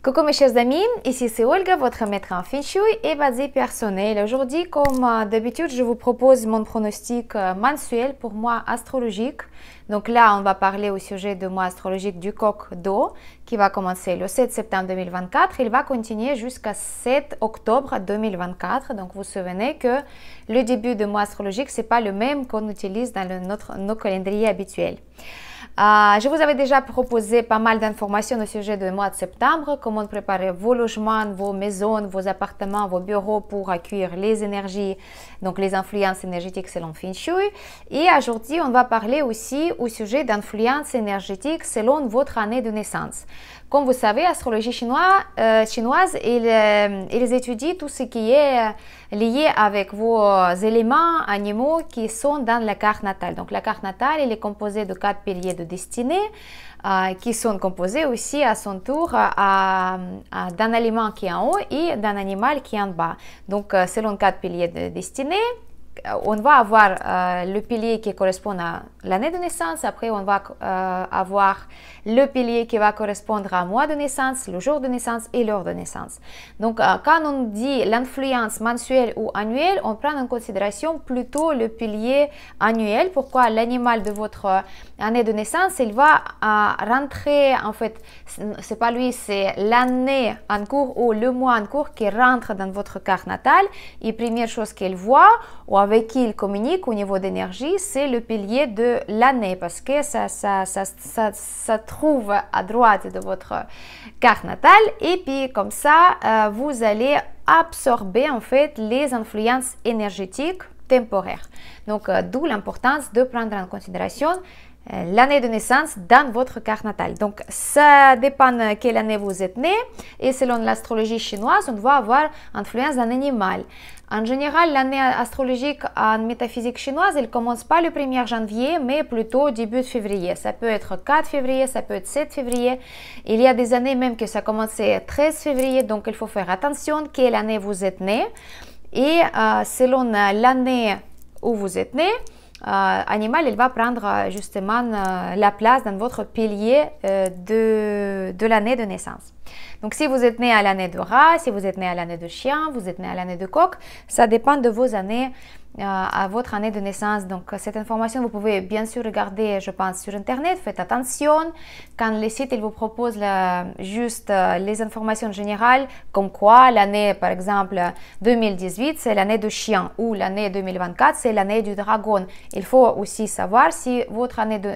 Coucou mes chers amis, ici c'est Olga, votre maître en Feng Shui et basé personnel. Aujourd'hui, comme d'habitude, je vous propose mon pronostic mensuel pour mois astrologique. Donc là, on va parler au sujet du mois astrologique du coq d'eau qui va commencer le 7 septembre 2024. Il va continuer jusqu'à 7 octobre 2024. Donc vous vous souvenez que le début du mois astrologique, ce n'est pas le même qu'on utilise dans nos calendriers habituels. Je vous avais déjà proposé pas mal d'informations au sujet du mois de septembre, comment préparer vos logements, vos maisons, vos appartements, vos bureaux pour accueillir les énergies, donc les influences énergétiques selon Feng Shui. Et aujourd'hui, on va parler aussi au sujet d'influences énergétiques selon votre année de naissance. Comme vous savez, l'astrologie chinoise, ils étudient tout ce qui est lié avec vos éléments animaux qui sont dans la carte natale. Donc la carte natale, elle est composée de 4 piliers de destinée qui sont composés aussi à son tour d'un aliment qui est en haut et d'un animal qui est en bas. Donc selon 4 piliers de destinée, on va avoir le pilier qui correspond à l'année de naissance, après on va avoir le pilier qui va correspondre à mois de naissance, le jour de naissance et l'heure de naissance. Donc quand on dit l'influence mensuelle ou annuelle, on prend en considération plutôt le pilier annuel. Pourquoi? L'animal de votre année de naissance, il va rentrer, en fait, c'est pas lui, c'est l'année en cours ou le mois en cours qui rentre dans votre carte natale, et première chose qu'il voit ou avec qui il communique au niveau d'énergie, c'est le pilier de l'année, parce que ça trouve à droite de votre carte natale, et puis comme ça, vous allez absorber en fait les influences énergétiques temporaires. Donc, d'où l'importance de prendre en considération l'année de naissance dans votre carte natale. Donc, ça dépend de quelle année vous êtes né, et selon l'astrologie chinoise, on va avoir influence d'un animal. En général, l'année astrologique en métaphysique chinoise, elle ne commence pas le 1er janvier, mais plutôt début de février. Ça peut être 4 février, ça peut être 7 février. Il y a des années même que ça commençait 13 février, donc il faut faire attention quelle année vous êtes né. Et selon l'année où vous êtes né, animal, il va prendre justement la place dans votre pilier de l'année de naissance. Donc, si vous êtes né à l'année de rat, si vous êtes né à l'année de chien, vous êtes né à l'année de coq, ça dépend de vos années, à votre année de naissance. Donc, cette information, vous pouvez bien sûr regarder, je pense, sur Internet. Faites attention. Quand les sites, ils vous proposent juste les informations générales, comme quoi l'année, par exemple, 2018, c'est l'année de chien, ou l'année 2024, c'est l'année du dragon. Il faut aussi savoir si votre année de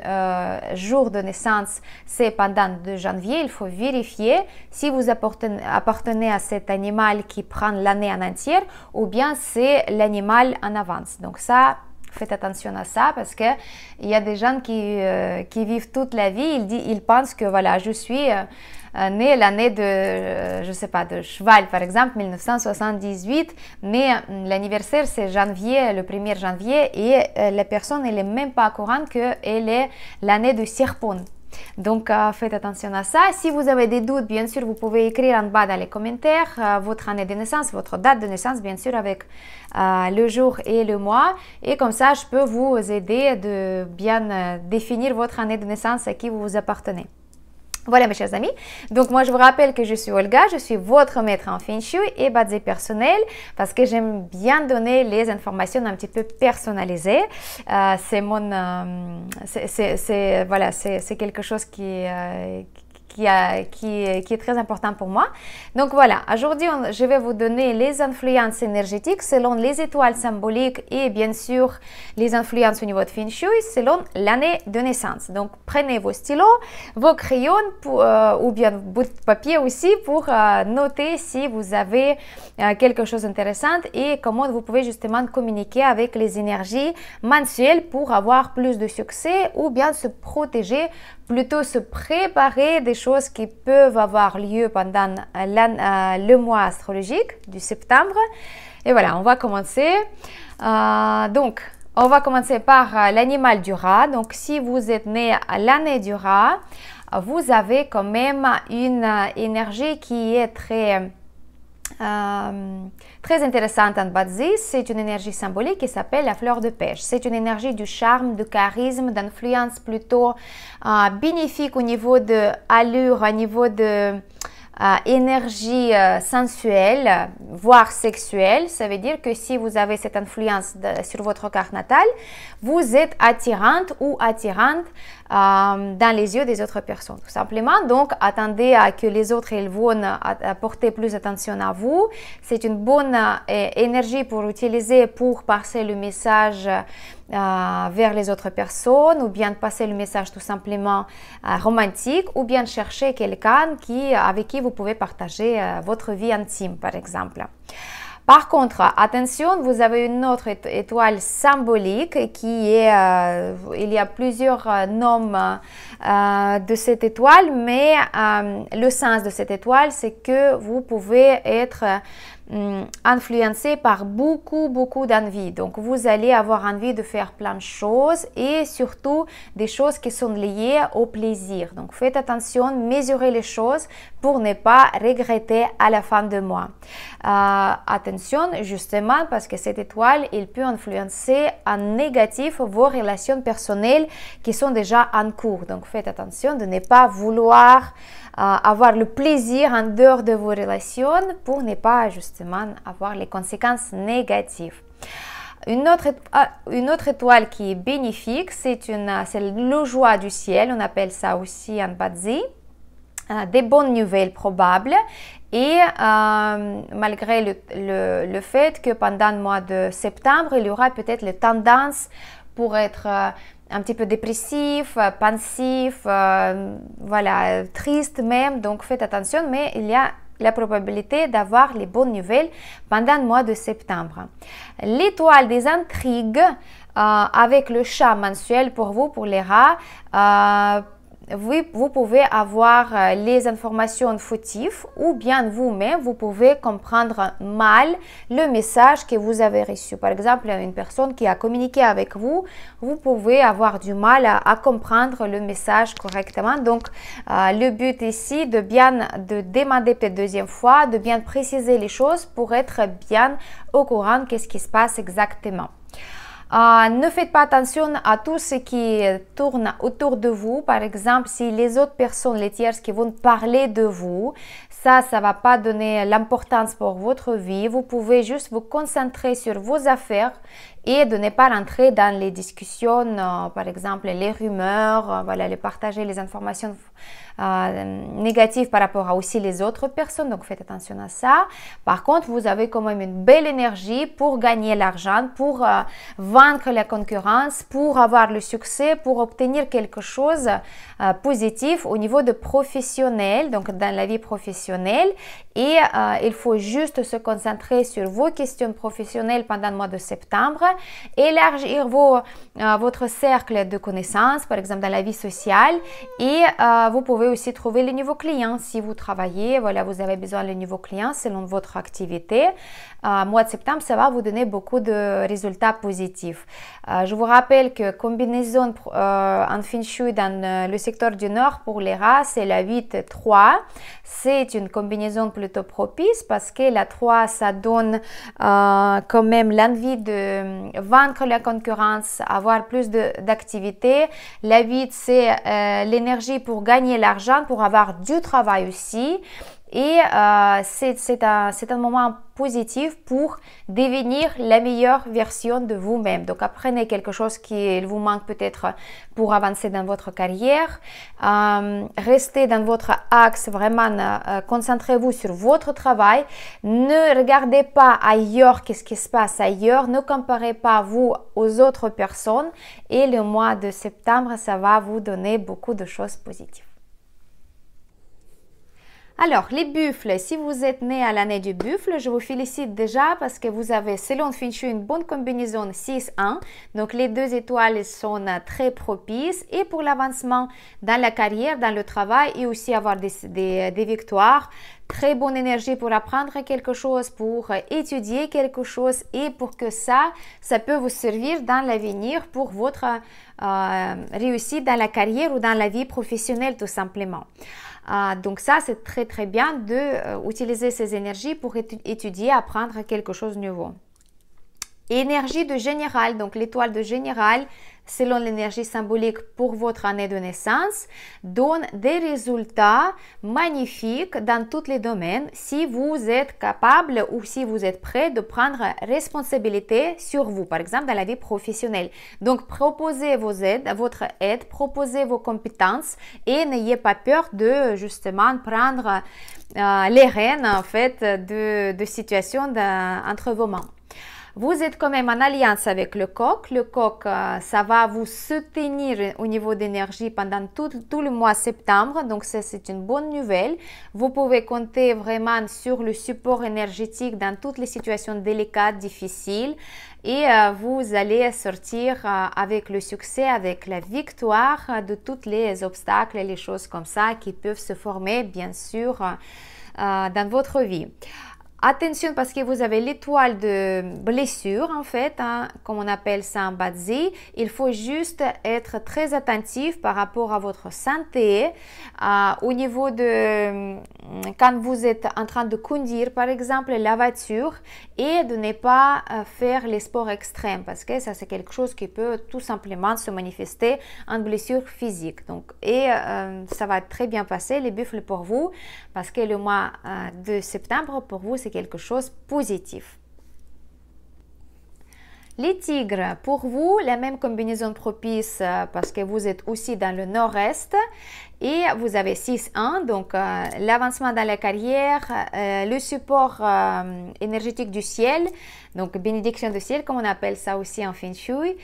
jour de naissance, c'est pendant 2 janvier. Il faut vérifier si vous appartenez à cet animal qui prend l'année en entière, ou bien c'est l'animal en avance. Donc ça, faites attention à ça, parce que il y a des gens qui vivent toute la vie, ils pensent que voilà, je suis né l'année de, je sais pas, de cheval par exemple, 1978, mais l'anniversaire c'est janvier, le 1er janvier, et la personne elle est même pas au courant qu'elle est l'année de serpent. Donc, faites attention à ça. Si vous avez des doutes, bien sûr, vous pouvez écrire en bas dans les commentaires votre année de naissance, votre date de naissance, bien sûr, avec le jour et le mois. Et comme ça, je peux vous aider de bien définir votre année de naissance à qui vous vous appartenez. Voilà mes chers amis, donc moi je vous rappelle que je suis Olga, je suis votre maître en Feng Shui et basé personnel, parce que j'aime bien donner les informations un petit peu personnalisées. C'est quelque chose qui est très important pour moi. Donc voilà, aujourd'hui je vais vous donner les influences énergétiques selon les étoiles symboliques et bien sûr les influences au niveau de Feng Shui selon l'année de naissance. Donc prenez vos stylos, vos crayons ou bien bout de papier aussi pour noter si vous avez quelque chose d'intéressant et comment vous pouvez justement communiquer avec les énergies mensuelles pour avoir plus de succès ou bien se protéger, plutôt se préparer des choses qui peuvent avoir lieu pendant le mois astrologique du septembre. Et voilà, on va commencer. Donc, on va commencer par l'animal du rat. Donc, si vous êtes né à l'année du rat, vous avez quand même une énergie qui est très très intéressante en base. C'est une énergie symbolique qui s'appelle la fleur de pêche. C'est une énergie du charme, du charisme, d'influence plutôt bénéfique au niveau de allure, au niveau de énergie sensuelle, voire sexuelle. Ça veut dire que si vous avez cette influence sur votre carte natale, vous êtes attirante ou attirante dans les yeux des autres personnes, tout simplement. Donc, attendez à que les autres ils vont porter plus attention à vous. C'est une bonne énergie pour utiliser pour passer le message vers les autres personnes, ou bien passer le message tout simplement romantique, ou bien chercher quelqu'un avec qui vous pouvez partager votre vie intime, par exemple. Par contre, attention, vous avez une autre étoile symbolique qui est, il y a plusieurs noms de cette étoile, mais le sens de cette étoile, c'est que vous pouvez être influencé par beaucoup d'envie. Donc vous allez avoir envie de faire plein de choses, et surtout des choses qui sont liées au plaisir. Donc faites attention, mesurez les choses pour ne pas regretter à la fin de mois. Attention justement, parce que cette étoile, il peut influencer en négatif vos relations personnelles qui sont déjà en cours. Donc faites attention de ne pas vouloir avoir le plaisir en dehors de vos relations pour ne pas justement avoir les conséquences négatives. Une autre étoile qui est bénéfique, c'est le joie du ciel, on appelle ça aussi un badzi, des bonnes nouvelles probables. Et malgré le fait que pendant le mois de septembre, il y aura peut-être les tendances pour être un petit peu dépressif, pensif, voilà, triste même. Donc faites attention, mais il y a la probabilité d'avoir les bonnes nouvelles pendant le mois de septembre. L'étoile des intrigues avec le chat mensuel pour vous, pour les rats, vous pouvez avoir les informations fautives, ou bien vous-même, vous pouvez comprendre mal le message que vous avez reçu. Par exemple, une personne qui a communiqué avec vous, vous pouvez avoir du mal à comprendre le message correctement. Donc, le but ici, de demander peut-être deuxième fois, de bien préciser les choses pour être bien au courant de ce qui se passe exactement. Ne faites pas attention à tout ce qui tourne autour de vous. Par exemple, si les autres personnes, les tierces qui vont parler de vous, ça ne va pas donner l'importance pour votre vie. Vous pouvez juste vous concentrer sur vos affaires et de ne pas rentrer dans les discussions, par exemple les rumeurs, voilà, partager les informations négatives par rapport à aussi les autres personnes. Donc faites attention à ça. Par contre, vous avez quand même une belle énergie pour gagner l'argent, pour vaincre la concurrence, pour avoir le succès, pour obtenir quelque chose positif au niveau de professionnel, donc dans la vie professionnelle. Et il faut juste se concentrer sur vos questions professionnelles pendant le mois de septembre, élargir votre cercle de connaissances, par exemple dans la vie sociale, et vous pouvez aussi trouver les nouveaux clients. Si vous travaillez, voilà, vous avez besoin de nouveaux clients selon votre activité. Mois de septembre, ça va vous donner beaucoup de résultats positifs. Je vous rappelle que combinaison en Feng Shui dans le secteur du Nord pour les rats, c'est la 8-3. C'est une combinaison plutôt propice parce que la 3, ça donne quand même l'envie de vaincre la concurrence, avoir plus d'activité. La 8, c'est l'énergie pour gagner l'argent, pour avoir du travail aussi. Et c'est un moment positif pour devenir la meilleure version de vous-même. Donc apprenez quelque chose qui vous manque peut-être pour avancer dans votre carrière. Restez dans votre axe, vraiment concentrez-vous sur votre travail. Ne regardez pas ailleurs qu'est-ce qui se passe ailleurs. Ne comparez pas vous aux autres personnes. Et le mois de septembre, ça va vous donner beaucoup de choses positives. Alors, les buffles, si vous êtes né à l'année du buffle, je vous félicite déjà parce que vous avez, selon Feng Shui, une bonne combinaison 6-1. Donc, les deux étoiles sont très propices. Et pour l'avancement dans la carrière, dans le travail et aussi avoir des victoires, très bonne énergie pour apprendre quelque chose, pour étudier quelque chose et pour que ça peut vous servir dans l'avenir pour votre réussite dans la carrière ou dans la vie professionnelle tout simplement. Donc ça, c'est très bien d'utiliser ces énergies pour étudier, apprendre quelque chose de nouveau. Énergie de général, donc l'étoile de général, selon l'énergie symbolique pour votre année de naissance, donne des résultats magnifiques dans tous les domaines si vous êtes capable ou si vous êtes prêt de prendre responsabilité sur vous, par exemple dans la vie professionnelle. Donc, proposez votre aide, proposez vos compétences et n'ayez pas peur de justement prendre les rênes en fait de situation entre vos mains. Vous êtes quand même en alliance avec le coq. Le coq, ça va vous soutenir au niveau d'énergie pendant tout le mois de septembre. Donc, ça, c'est une bonne nouvelle. Vous pouvez compter vraiment sur le support énergétique dans toutes les situations délicates, difficiles. Et vous allez sortir avec le succès, avec la victoire de tous les obstacles et les choses comme ça qui peuvent se former, bien sûr, dans votre vie. Attention parce que vous avez l'étoile de blessure en fait, hein, comme on appelle ça en Bazi. Il faut juste être très attentif par rapport à votre santé. Au niveau de quand vous êtes en train de conduire par exemple la voiture et de ne pas faire les sports extrêmes parce que ça c'est quelque chose qui peut tout simplement se manifester en blessure physique. Donc, ça va très bien passer les buffles pour vous parce que le mois de septembre pour vous c'est quelque chose de positif. Les tigres, pour vous, la même combinaison propice parce que vous êtes aussi dans le nord-est et vous avez 6-1, donc l'avancement dans la carrière, le support énergétique du ciel, donc bénédiction du ciel, comme on appelle ça aussi en Feng Shui.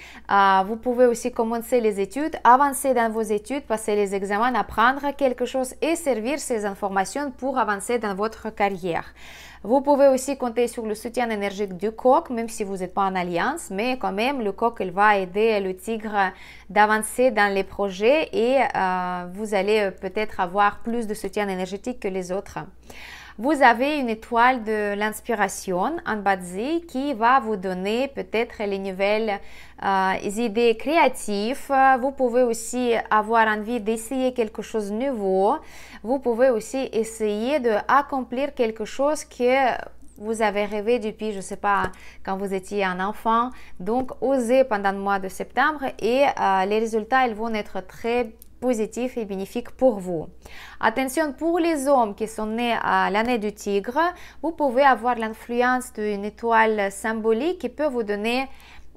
Vous pouvez aussi commencer les études, avancer dans vos études, passer les examens, apprendre quelque chose et servir ces informations pour avancer dans votre carrière. Vous pouvez aussi compter sur le soutien énergique du coq, même si vous n'êtes pas en alliance, mais quand même, le coq, il va aider le tigre d'avancer dans les projets et vous allez peut-être avoir plus de soutien énergétique que les autres. Vous avez une étoile de l'inspiration en Bazi qui va vous donner peut-être les nouvelles idées créatives. Vous pouvez aussi avoir envie d'essayer quelque chose de nouveau. Vous pouvez aussi essayer d'accomplir quelque chose que vous avez rêvé depuis, je ne sais pas, quand vous étiez un enfant. Donc, osez pendant le mois de septembre et les résultats, ils vont être très positif et bénéfique pour vous. Attention pour les hommes qui sont nés à l'année du tigre, vous pouvez avoir l'influence d'une étoile symbolique qui peut vous donner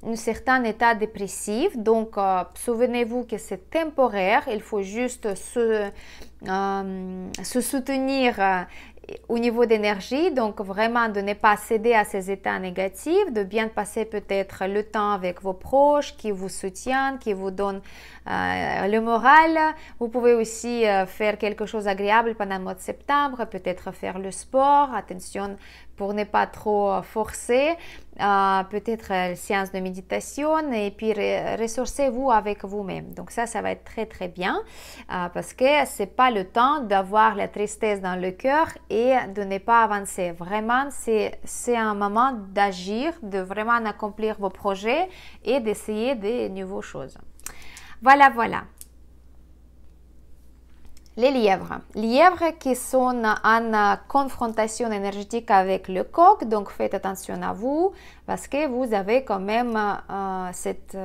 un certain état dépressif. Donc, souvenez-vous que c'est temporaire, il faut juste se soutenir au niveau d'énergie, donc vraiment de ne pas céder à ces états négatifs, de bien passer peut-être le temps avec vos proches qui vous soutiennent, qui vous donnent le moral. Vous pouvez aussi faire quelque chose d'agréable pendant le mois de septembre, peut-être faire le sport, attention pour ne pas trop forcer, peut-être séance de méditation et puis ressourcez-vous avec vous-même. Donc ça va être très très bien parce que c'est pas le temps d'avoir la tristesse dans le cœur et de ne pas avancer. Vraiment, c'est un moment d'agir, de vraiment accomplir vos projets et d'essayer de nouvelles choses. Voilà. Les lièvres. Lièvres qui sont en confrontation énergétique avec le coq, donc faites attention à vous parce que vous avez quand même cette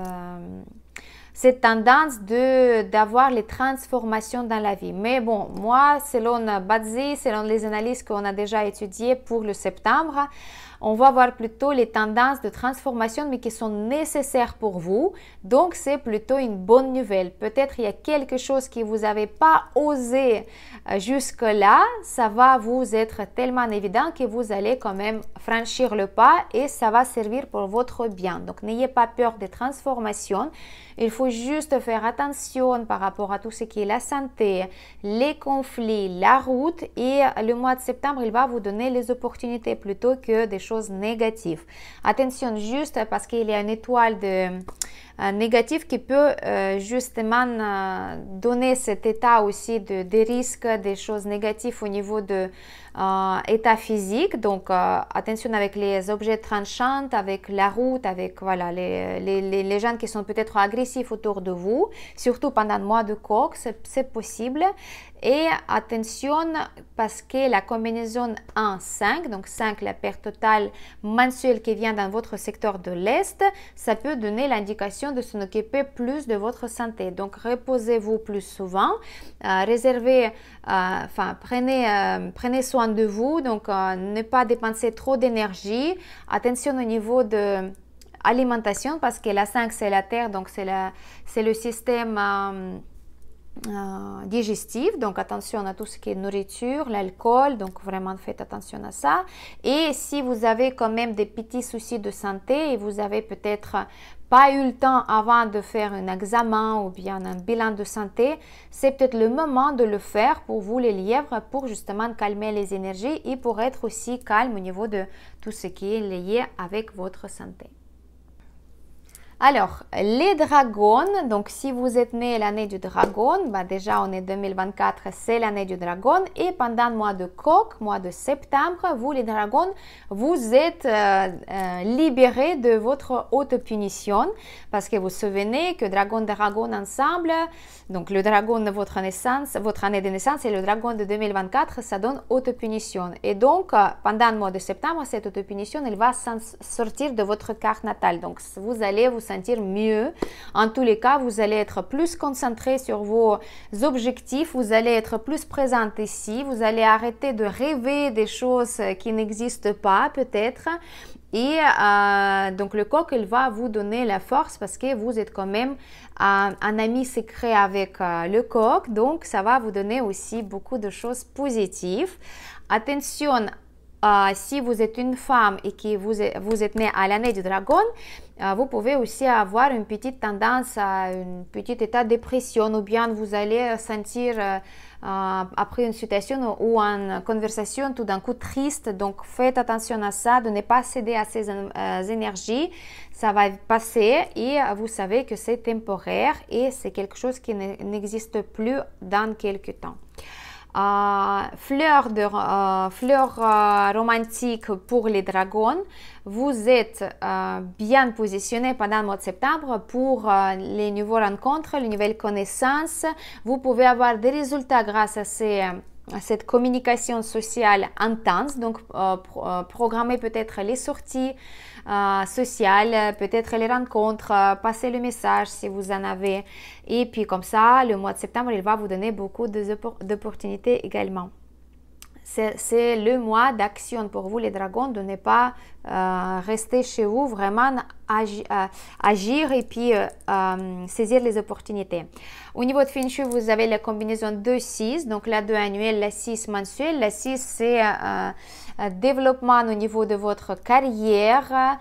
tendance d'avoir les transformations dans la vie. Mais bon, moi, selon Bazi, selon les analyses qu'on a déjà étudiées pour le septembre, on va voir plutôt les tendances de transformation, mais qui sont nécessaires pour vous. Donc, c'est plutôt une bonne nouvelle. Peut-être il y a quelque chose que vous n'avez pas osé jusque-là. Ça va vous être tellement évident que vous allez quand même franchir le pas et ça va servir pour votre bien. Donc, n'ayez pas peur des transformations. Il faut juste faire attention par rapport à tout ce qui est la santé, les conflits, la route et le mois de septembre, il va vous donner les opportunités plutôt que des choses négatives. Attention juste parce qu'il y a une étoile négative qui peut justement donner cet état aussi des risques, des choses négatives au niveau de état physique. Donc attention avec les objets tranchants, avec la route, avec voilà, les gens qui sont peut-être agressifs autour de vous, surtout pendant le mois de coq, c'est possible. Et attention parce que la combinaison 1-5, donc 5 la perte totale mensuelle qui vient dans votre secteur de l'Est, ça peut donner l'indication de s'en occuper plus de votre santé. Donc reposez-vous plus souvent, prenez soin de vous, donc ne pas dépenser trop d'énergie. Attention au niveau de alimentation parce que la 5 c'est la terre, donc c'est le système digestif, donc attention à tout ce qui est nourriture, l'alcool, donc vraiment faites attention à ça. Et si vous avez quand même des petits soucis de santé et vous avez peut-être pas eu le temps avant de faire un examen ou bien un bilan de santé, c'est peut-être le moment de le faire pour vous les lièvres, pour justement calmer les énergies et pour être aussi calme au niveau de tout ce qui est lié avec votre santé. Alors, les dragons, donc si vous êtes né l'année du dragon, bah déjà on est 2024, c'est l'année du dragon. Et pendant le mois de coq, mois de septembre, vous les dragons, vous êtes libérés de votre auto-punition. Parce que vous vous souvenez que dragon ensemble, donc le dragon de votre naissance, votre année de naissance et le dragon de 2024, ça donne auto-punition. Et donc, pendant le mois de septembre, cette auto-punition, elle va sortir de votre carte natale. Donc, vous allez vous sentir mieux. En tous les cas, vous allez être plus concentré sur vos objectifs, vous allez être plus présent ici, vous allez arrêter de rêver des choses qui n'existent pas peut-être. Et donc le coq, il va vous donner la force parce que vous êtes quand même un ami secret avec le coq. Donc ça va vous donner aussi beaucoup de choses positives. Attention, si vous êtes une femme et que vous êtes née à l'année du dragon, vous pouvez aussi avoir une petite tendance à un petit état de dépression ou bien vous allez sentir après une situation ou une conversation tout d'un coup triste. Donc faites attention à ça, de ne pas céder à ces énergies. Ça va passer et vous savez que c'est temporaire et c'est quelque chose qui n'existe plus dans quelques temps. Fleur romantique pour les dragons, vous êtes bien positionné pendant le mois de septembre pour les nouvelles rencontres, les nouvelles connaissances. Vous pouvez avoir des résultats grâce à cette communication sociale intense. Donc programmez peut-être les sorties sociales, peut-être les rencontres, passer le message si vous en avez. Et puis comme ça, le mois de septembre, il va vous donner beaucoup d'opportunités également. C'est le mois d'action pour vous les dragons, de ne pas rester chez vous, vraiment agir et puis saisir les opportunités. Au niveau de Feng Shui, vous avez la combinaison 2-6, donc la 2 annuelle, la 6 mensuelle. La 6, c'est développement au niveau de votre carrière.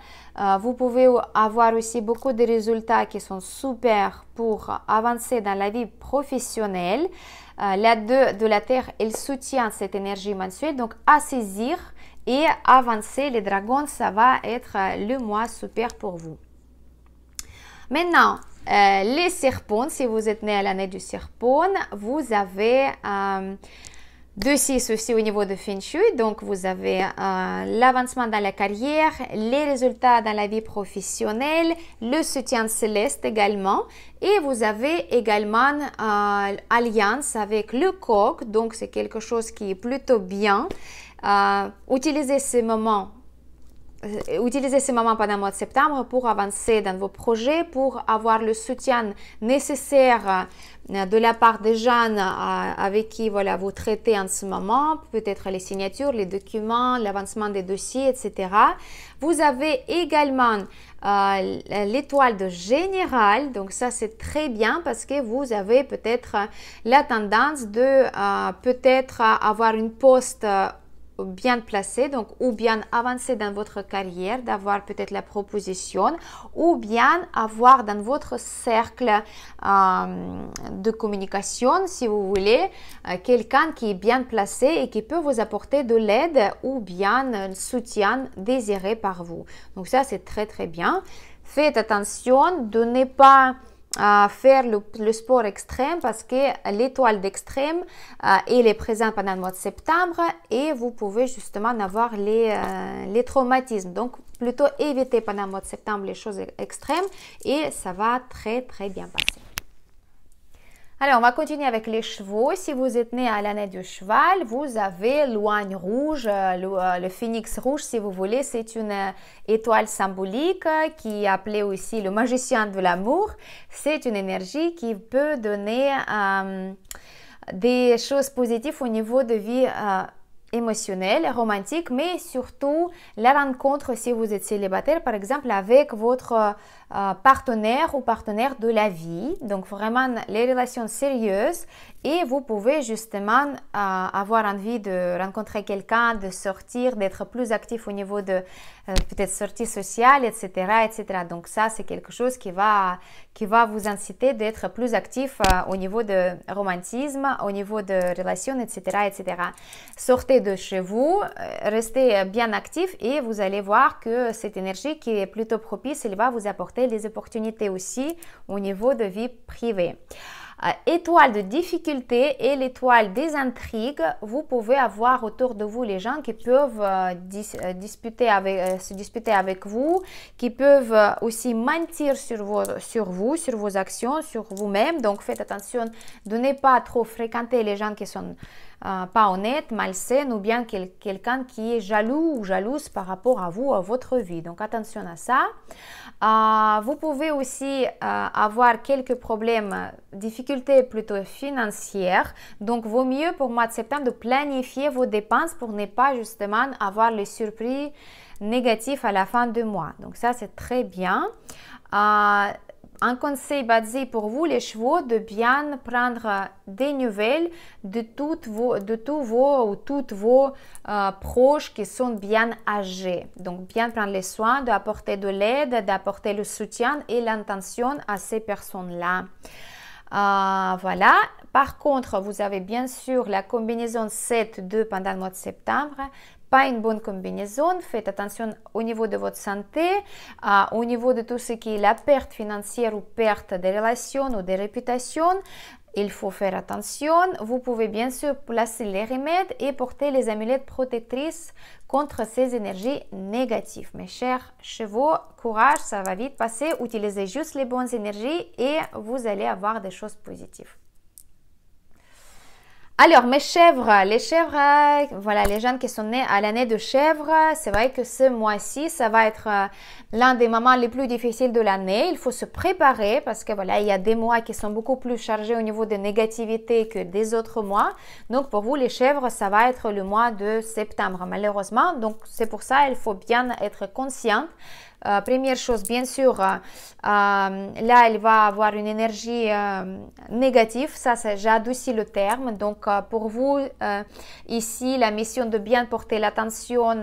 Vous pouvez avoir aussi beaucoup de résultats qui sont super pour avancer dans la vie professionnelle. La 2 de la Terre, elle soutient cette énergie mensuelle, donc à saisir et avancer. Les dragons, ça va être le mois super pour vous. Maintenant, les serpents, si vous êtes né à l'année du serpent, vous avez 2-6 aussi au niveau de Feng Shui, donc vous avez l'avancement dans la carrière, les résultats dans la vie professionnelle, le soutien céleste également, et vous avez également alliance avec le coq, donc c'est quelque chose qui est plutôt bien. Utilisez ces moments pendant le mois de septembre pour avancer dans vos projets, pour avoir le soutien nécessaire de la part des gens avec qui voilà, vous traitez en ce moment, peut-être les signatures, les documents, l'avancement des dossiers, etc. Vous avez également l'étoile de général, donc ça c'est très bien parce que vous avez peut-être la tendance de peut-être avoir une poste bien placé, donc ou bien avancer dans votre carrière, d'avoir peut-être la proposition, ou bien avoir dans votre cercle de communication, si vous voulez, quelqu'un qui est bien placé et qui peut vous apporter de l'aide ou bien le soutien désiré par vous. Donc ça c'est très très bien. Faites attention de ne pas faire le sport extrême parce que l'étoile d'extrême elle est présente pendant le mois de septembre et vous pouvez justement avoir les traumatismes. Donc plutôt éviter pendant le mois de septembre les choses extrêmes et ça va très très bien passer. Alors, on va continuer avec les chevaux. Si vous êtes né à l'année du cheval, vous avez l'oigne rouge, le phénix rouge, si vous voulez. C'est une étoile symbolique qui est appelée aussi le magicien de l'amour. C'est une énergie qui peut donner des choses positives au niveau de vie émotionnelle, romantique, mais surtout la rencontre si vous êtes célibataire, par exemple, avec votre partenaire ou partenaire de la vie. Donc, vraiment, les relations sérieuses et vous pouvez justement avoir envie de rencontrer quelqu'un, de sortir, d'être plus actif au niveau de peut-être sortie sociale, etc., etc. Donc, ça, c'est quelque chose qui va vous inciter d'être plus actif au niveau de romantisme, au niveau de relations, etc., etc. Sortez de chez vous, restez bien actif et vous allez voir que cette énergie qui est plutôt propice, elle va vous apporter les opportunités aussi au niveau de vie privée. Étoile de difficulté et l'étoile des intrigues, vous pouvez avoir autour de vous les gens qui peuvent se disputer avec vous, qui peuvent aussi mentir sur vous, sur vos actions, sur vous-même. Donc faites attention de ne pas trop fréquenter les gens qui sont pas honnêtes, malsaines ou bien quelqu'un qui est jaloux ou jalouse par rapport à vous, à votre vie. Donc attention à ça. Vous pouvez aussi avoir quelques problèmes, difficultés plutôt financières. Donc, vaut mieux pour le mois de septembre de planifier vos dépenses pour ne pas justement avoir les surprises négatifs à la fin du mois. Donc, ça, c'est très bien. Un conseil basé pour vous, les chevaux, de bien prendre des nouvelles de toutes vos proches qui sont bien âgés. Donc, bien prendre les soins, d'apporter de l'aide, d'apporter le soutien et l'intention à ces personnes-là. Voilà. Par contre, vous avez bien sûr la combinaison 7-2 pendant le mois de septembre. Pas une bonne combinaison, faites attention au niveau de votre santé, au niveau de tout ce qui est la perte financière ou perte des relations ou des réputations. Il faut faire attention. Vous pouvez bien sûr placer les remèdes et porter les amulettes protectrices contre ces énergies négatives. Mes chers chevaux, courage, ça va vite passer. Utilisez juste les bonnes énergies et vous allez avoir des choses positives. Alors, mes chèvres, voilà, les gens qui sont nés à l'année de chèvre, c'est vrai que ce mois-ci, ça va être l'un des moments les plus difficiles de l'année. Il faut se préparer parce que voilà, il y a des mois qui sont beaucoup plus chargés au niveau de négativité que des autres mois. Donc, pour vous, les chèvres, ça va être le mois de septembre, malheureusement. Donc, c'est pour ça qu'il faut bien être consciente. Première chose, bien sûr, là, il va avoir une énergie négative. Ça, j'ai adouci le terme. Donc, pour vous, ici, la mission de bien porter l'attention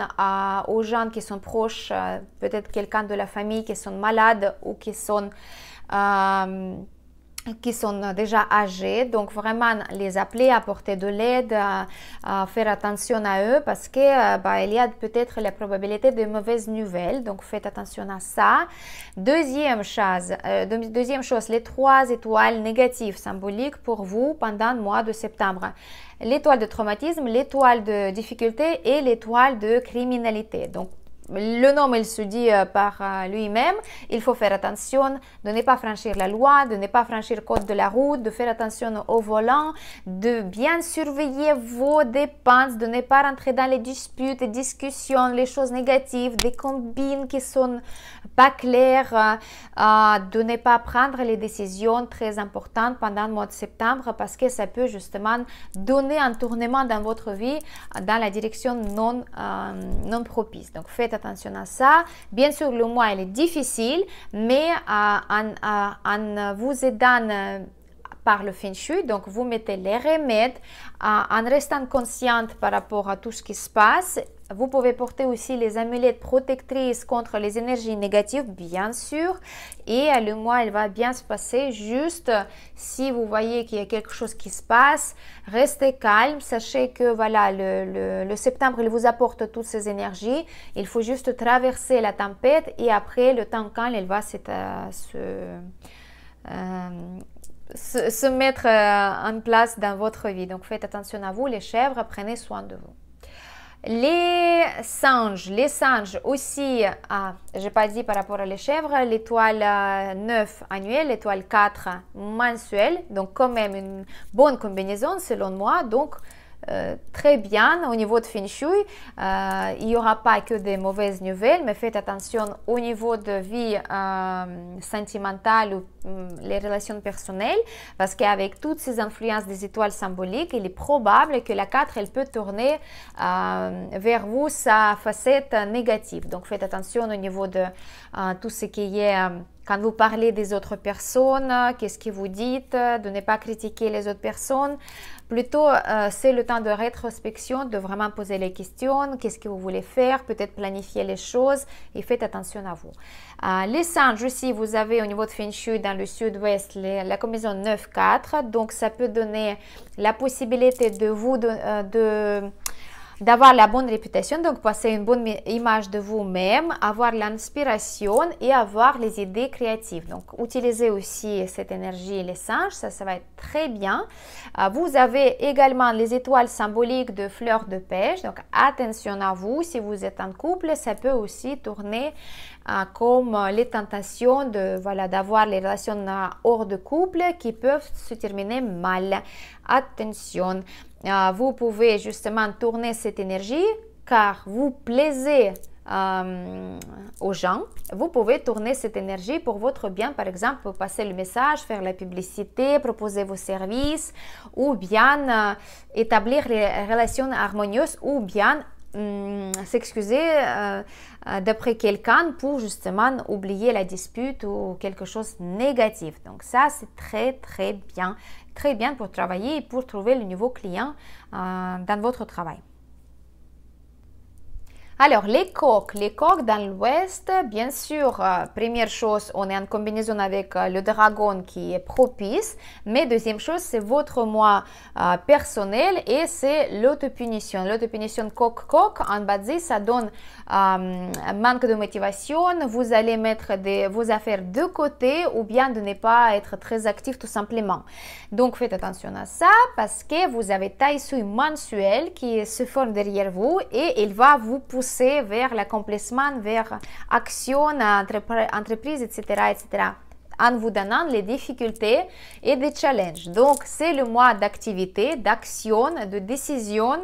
aux gens qui sont proches, peut-être quelqu'un de la famille qui sont malades ou qui sont déjà âgés, donc vraiment les appeler, apporter de l'aide, faire attention à eux parce que il y a peut-être la probabilité de mauvaises nouvelles, donc faites attention à ça. Deuxième chose, les 3 étoiles négatives symboliques pour vous pendant le mois de septembre. L'étoile de traumatisme, l'étoile de difficulté et l'étoile de criminalité. Donc, le nom, il se dit par lui-même. Il faut faire attention de ne pas franchir la loi, de ne pas franchir le code de la route, de faire attention au volant, de bien surveiller vos dépenses, de ne pas rentrer dans les disputes, les discussions, les choses négatives, des combines qui sont pas claires, de ne pas prendre les décisions très importantes pendant le mois de septembre parce que ça peut justement donner un tournement dans votre vie dans la direction non propice. Donc, faites attention à ça. Bien sûr, le mois, il est difficile, mais en vous aidant par le Feng Shui, donc vous mettez les remèdes en restant consciente par rapport à tout ce qui se passe. Vous pouvez porter aussi les amulettes protectrices contre les énergies négatives, bien sûr. Et le mois, il va bien se passer. Juste si vous voyez qu'il y a quelque chose qui se passe, restez calme. Sachez que voilà, le septembre, il vous apporte toutes ces énergies. Il faut juste traverser la tempête et après, le temps calme, il va se mettre en place dans votre vie. Donc, faites attention à vous, les chèvres, prenez soin de vous. Les singes aussi, je n'ai pas dit par rapport à les chèvres, l'étoile 9 annuelle, l'étoile 4 mensuelle, donc quand même une bonne combinaison selon moi, donc très bien au niveau de Feng Shui. Il n'y aura pas que des mauvaises nouvelles, mais faites attention au niveau de vie sentimentale ou les relations personnelles, parce qu'avec toutes ces influences des étoiles symboliques, il est probable que la 4 elle peut tourner vers vous sa facette négative. Donc faites attention au niveau de tout ce qui est quand vous parlez des autres personnes, qu'est-ce que vous dites, de ne pas critiquer les autres personnes. Plutôt, c'est le temps de rétrospection, de vraiment poser les questions, qu'est-ce que vous voulez faire, peut-être planifier les choses et faites attention à vous. Les singes aussi, vous avez au niveau de Feng Shui dans le sud-ouest la combinaison 9-4, donc ça peut donner la possibilité de vous d'avoir la bonne réputation, donc passer une bonne image de vous-même, avoir l'inspiration et avoir les idées créatives. Donc, utilisez aussi cette énergie, les singes, ça va être très bien. Vous avez également les étoiles symboliques de fleurs de pêche, donc attention à vous, si vous êtes en couple, ça peut aussi tourner comme les tentations d'avoir les relations hors de couple qui peuvent se terminer mal. Attention. Vous pouvez justement tourner cette énergie car vous plaisez aux gens. Vous pouvez tourner cette énergie pour votre bien, par exemple, pour passer le message, faire la publicité, proposer vos services ou bien établir les relations harmonieuses ou bien s'excuser d'après quelqu'un pour justement oublier la dispute ou quelque chose de négatif. Donc ça, c'est très bien pour travailler et pour trouver le nouveau client dans votre travail. Alors, les coqs dans l'ouest, bien sûr, première chose, on est en combinaison avec le dragon qui est propice, mais deuxième chose, c'est votre moi personnel et c'est l'autopunition. L'autopunition coq, en base, ça donne manque de motivation, vous allez mettre vos affaires de côté ou bien de ne pas être très actif tout simplement. Donc, faites attention à ça parce que vous avez Tai-Sui mensuel qui se forme derrière vous et il va vous pousser vers l'accomplissement, vers action, entreprise, etc., etc., en vous donnant les difficultés et des challenges. Donc, c'est le mois d'activité, d'action, de décision.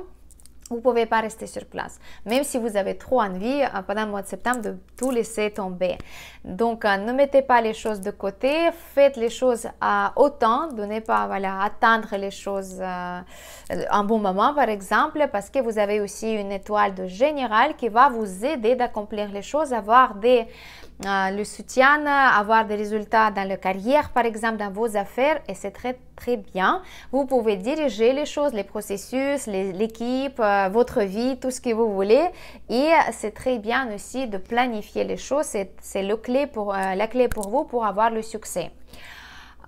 Vous ne pouvez pas rester sur place, même si vous avez trop envie pendant le mois de septembre de tout laisser tomber. Donc, ne mettez pas les choses de côté, faites les choses à autant, de ne pas attendre les choses un bon moment par exemple, parce que vous avez aussi une étoile de général qui va vous aider d'accomplir les choses, avoir le soutien, avoir des résultats dans la carrière par exemple, dans vos affaires et c'est très bien. Vous pouvez diriger les choses, les processus, l'équipe, votre vie, tout ce que vous voulez et c'est très bien aussi de planifier les choses, c'est la clé pour vous pour avoir le succès.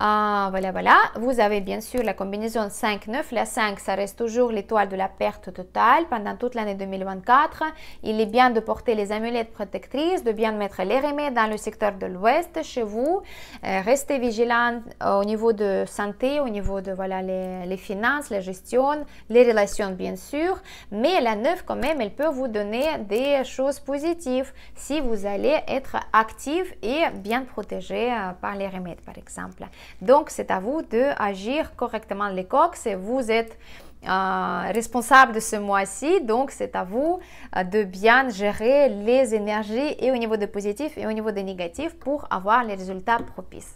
Voilà. Vous avez bien sûr la combinaison 5-9. La 5, ça reste toujours l'étoile de la perte totale pendant toute l'année 2024. Il est bien de porter les amulettes protectrices, de bien mettre les remèdes dans le secteur de l'ouest chez vous. Restez vigilant au niveau de santé, au niveau de les finances, la gestion, les relations bien sûr. Mais la 9 quand même, elle peut vous donner des choses positives si vous allez être actif et bien protégé par les remèdes par exemple. Donc, c'est à vous d'agir correctement les coqs. Vous êtes responsable de ce mois-ci. Donc, c'est à vous de bien gérer les énergies et au niveau de positif et au niveau de négatif pour avoir les résultats propices.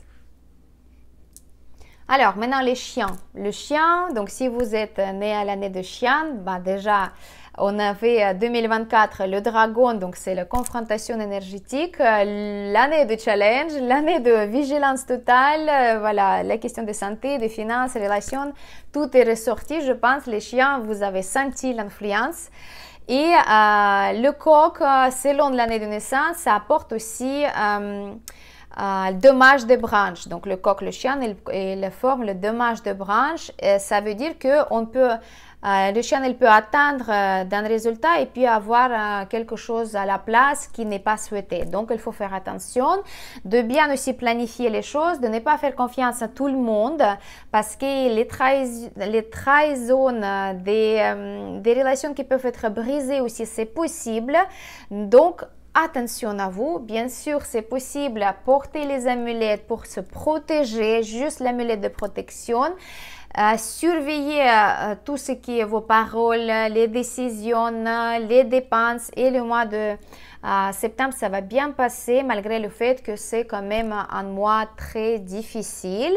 Alors, maintenant les chiens. Le chien, donc si vous êtes né à l'année de chien, déjà, on avait 2024 le dragon, donc c'est la confrontation énergétique, l'année de challenge, l'année de vigilance totale, la question de santé, de finances, relations, tout est ressorti. Je pense les chiens, vous avez senti l'influence. Et le coq, selon l'année de naissance, ça apporte aussi dommage de branche. Donc le coq, le chien, il forme le dommage de branche. Ça veut dire qu'on peut Le chien, il peut attendre d'un résultat et puis avoir quelque chose à la place qui n'est pas souhaité. Donc, il faut faire attention de bien aussi planifier les choses, de ne pas faire confiance à tout le monde parce que les trahisons des relations qui peuvent être brisées aussi, c'est possible. Donc, attention à vous, bien sûr c'est possible à porter les amulettes pour se protéger, juste l'amulette de protection, surveiller tout ce qui est vos paroles, les décisions, les dépenses et le mois de septembre ça va bien passer malgré le fait que c'est quand même un mois très difficile.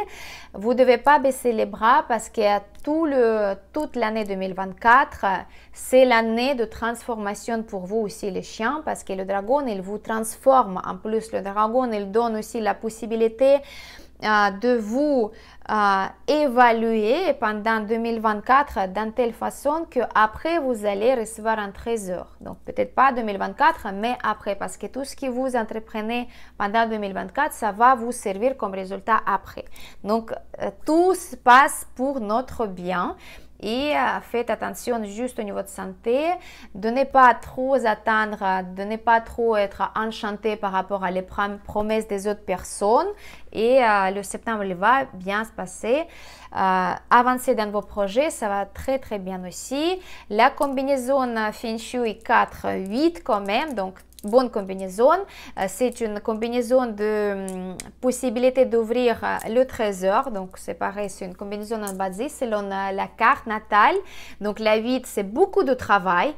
Vous ne devez pas baisser les bras parce que toute l'année 2024 c'est l'année de transformation pour vous aussi les chiens parce que le dragon il vous transforme. En plus le dragon il donne aussi la possibilité de vous évaluer pendant 2024 d'une telle façon que après vous allez recevoir un trésor. Donc peut-être pas 2024 mais après parce que tout ce que vous entreprenez pendant 2024 ça va vous servir comme résultat après. Donc tout se passe pour notre bien. Et faites attention juste au niveau de santé, de ne pas trop attendre, de ne pas trop être enchanté par rapport à les promesses des autres personnes. Et le septembre, il va bien se passer. Avancez dans vos projets, ça va très très bien aussi. La combinaison Feng Shui 4-8 quand même, donc bonne combinaison. C'est une combinaison de possibilité d'ouvrir le trésor. Donc, c'est pareil, c'est une combinaison en basée selon la carte natale. Donc, la 8, c'est beaucoup de travail,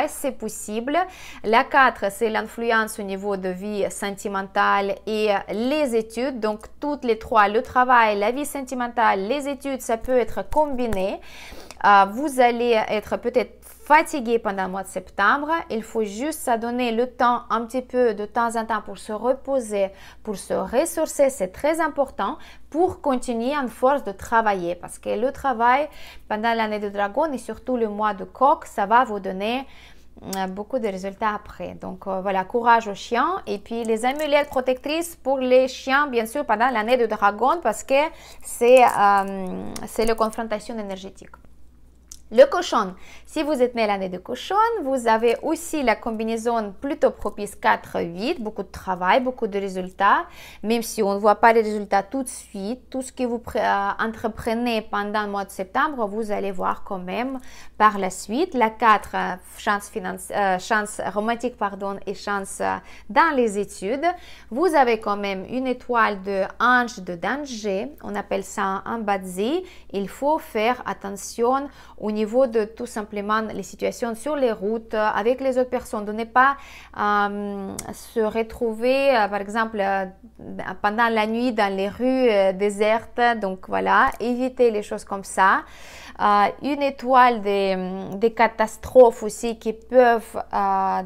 c'est possible. La 4, c'est l'influence au niveau de vie sentimentale et les études. Donc, toutes les trois, le travail, la vie sentimentale, les études, ça peut être combiné. Vous allez être peut-être fatigué pendant le mois de septembre, il faut juste se donner le temps un petit peu de temps en temps pour se reposer, pour se ressourcer, c'est très important pour continuer en force de travailler parce que le travail pendant l'année de dragon et surtout le mois de coq, ça va vous donner beaucoup de résultats après. Donc voilà, courage aux chiens et puis les amulettes protectrices pour les chiens bien sûr pendant l'année de dragon parce que c'est la confrontation énergétique. Le cochon, si vous êtes né l'année de cochon, vous avez aussi la combinaison plutôt propice 4-8, beaucoup de travail, beaucoup de résultats, même si on ne voit pas les résultats tout de suite, tout ce que vous entreprenez pendant le mois de septembre, vous allez voir quand même par la suite. La 4, chance romantique et chance dans les études. Vous avez quand même une étoile de ange de danger, on appelle ça un badzi. Il faut faire attention au niveau de tout simplement les situations sur les routes avec les autres personnes, de ne pas se retrouver par exemple pendant la nuit dans les rues désertes. Donc voilà, évitez les choses comme ça. Une étoile des catastrophes aussi qui peuvent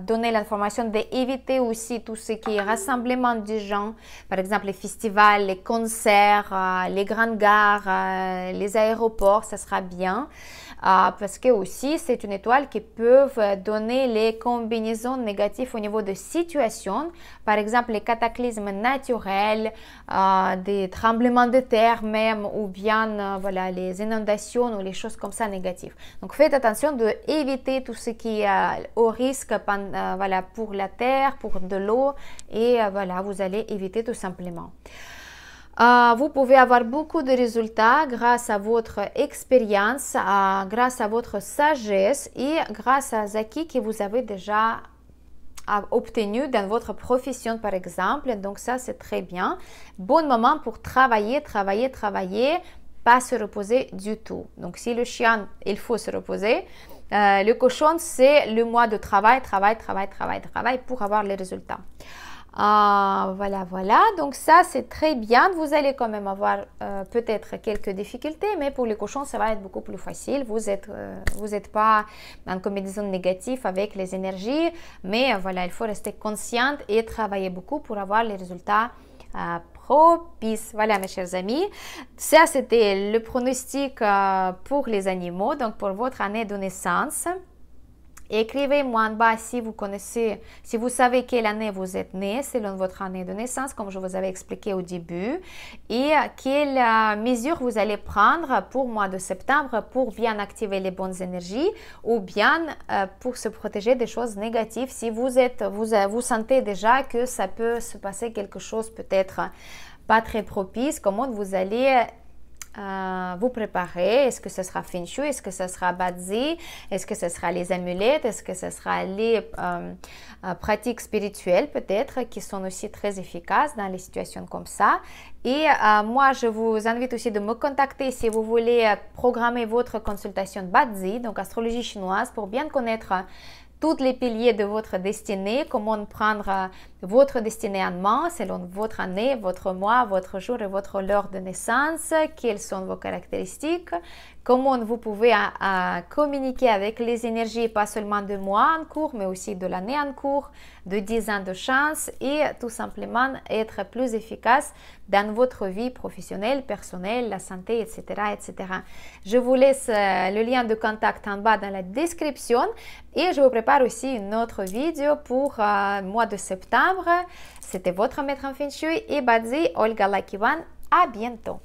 donner l'information d'éviter aussi tout ce qui est rassemblement de gens, par exemple les festivals, les concerts, les grandes gares, les aéroports, ça sera bien. Parce que aussi c'est une étoile qui peut donner les combinaisons négatives au niveau de situations, par exemple les cataclysmes naturels, des tremblements de terre même, ou bien voilà, les inondations ou les choses comme ça négatives. Donc faites attention d'éviter tout ce qui est au risque voilà, pour la terre, pour de l'eau, et voilà, vous allez éviter tout simplement. Vous pouvez avoir beaucoup de résultats grâce à votre expérience, grâce à votre sagesse et grâce à acquis que vous avez déjà obtenu dans votre profession par exemple. Donc ça c'est très bien. Bon moment pour travailler, pas se reposer du tout. Donc si le chien, il faut se reposer. Le cochon, c'est le mois de travail pour avoir les résultats. Voilà, donc ça c'est très bien. Vous allez quand même avoir peut-être quelques difficultés, mais pour les cochons ça va être beaucoup plus facile. Vous êtes pas en combinaison négative avec les énergies, mais voilà, il faut rester consciente et travailler beaucoup pour avoir les résultats propices. Voilà mes chers amis, ça c'était le pronostic pour les animaux, donc pour votre année de naissance. Écrivez-moi en bas si vous connaissez, si vous savez quelle année vous êtes né, selon votre année de naissance, comme je vous avais expliqué au début, et quelles mesures vous allez prendre pour le mois de septembre pour bien activer les bonnes énergies ou bien pour se protéger des choses négatives si vous sentez déjà que ça peut se passer quelque chose peut-être pas très propice, comment vous allez vous préparer. Est-ce que ce sera Feng Shui, est-ce que ce sera Bazi, est-ce que ce sera les amulettes, est-ce que ce sera les pratiques spirituelles peut-être qui sont aussi très efficaces dans les situations comme ça. Et moi, je vous invite aussi de me contacter si vous voulez programmer votre consultation Bazi, donc astrologie chinoise, pour bien connaître tous les piliers de votre destinée, comment prendre votre destinée en main selon votre année, votre mois, votre jour et votre heure de naissance, quelles sont vos caractéristiques, comment vous pouvez communiquer avec les énergies, pas seulement de mois en cours, mais aussi de l'année en cours, de 10 ans de chance et tout simplement être plus efficace dans votre vie professionnelle, personnelle, la santé, etc., etc. Je vous laisse le lien de contact en bas dans la description et je vous prépare aussi une autre vidéo pour le mois de septembre. C'était votre maître en Feng Shui et Bazi, Olga Lakivan. À bientôt.